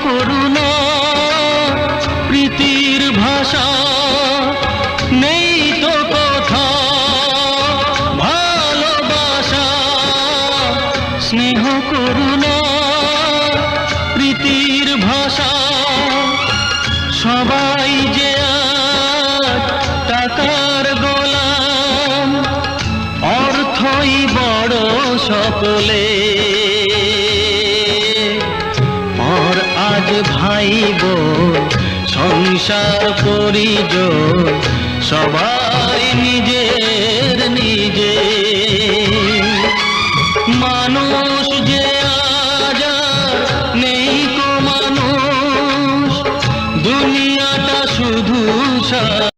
করুণা প্রীতির ভাষা নেই তো কথা ভালোবাসা স্নেহ করুণা প্রীতির ভাষা সবাই যে আজ টাকার গোলাম অর্থই বড় সকলে আর আজ ভাই বোন সংসার পরিজন সবাই নিজে